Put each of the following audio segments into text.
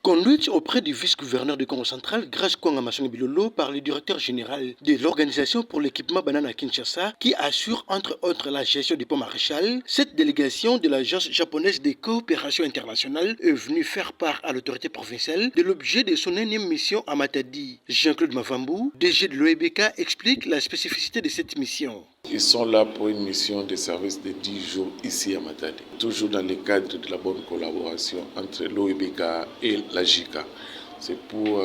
Conduite auprès du vice-gouverneur du Congo central, Grace Kwanga Masson Bilolo, par le directeur général de l'Organisation pour l'équipement banane à Kinshasa, qui assure entre autres la gestion du pont maréchal, cette délégation de l'Agence japonaise des coopérations internationales est venue faire part à l'autorité provinciale de l'objet de son énième mission à Matadi. Jean-Claude Mavambou, DG de l'OEBK, explique la spécificité de cette mission. Ils sont là pour une mission de service de 10 jours ici à Matadi, toujours dans le cadre de la bonne collaboration entre l'OEBK et la JICA. C'est pour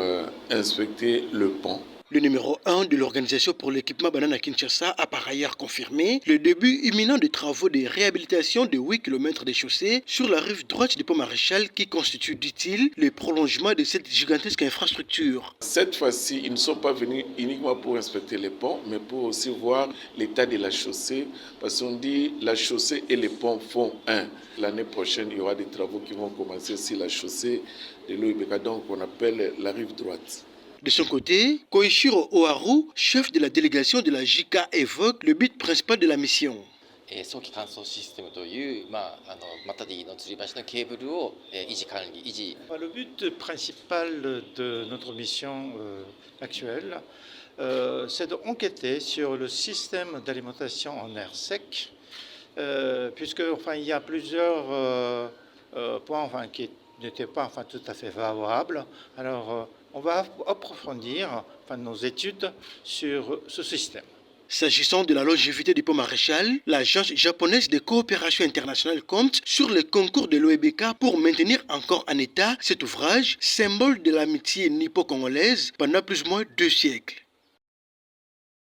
inspecter le pont. Le numéro 1 de l'Organisation pour l'équipement banane à Kinshasa a par ailleurs confirmé le début imminent des travaux de réhabilitation de 8 km de chaussées sur la rive droite du pont maréchal qui constitue, dit-il, le prolongement de cette gigantesque infrastructure. Cette fois-ci, ils ne sont pas venus uniquement pour inspecter les ponts, mais pour aussi voir l'état de la chaussée, parce qu'on dit la chaussée et les ponts font un. L'année prochaine, il y aura des travaux qui vont commencer sur la chaussée de l'OEBK, donc on appelle la rive droite. De son côté, Koichiro Oharu, chef de la délégation de la JICA, évoque le but principal de la mission. Le but principal de notre mission actuelle, c'est d'enquêter sur le système d'alimentation en air sec, puisque il y a plusieurs points qui n'étaient pas tout à fait favorables. Alors, on va approfondir nos études sur ce système. S'agissant de la longévité du pont maréchal, l'Agence japonaise de coopération internationale compte sur le concours de l'OEBK pour maintenir encore en état cet ouvrage, symbole de l'amitié nippo-congolaise pendant plus ou moins 2 siècles.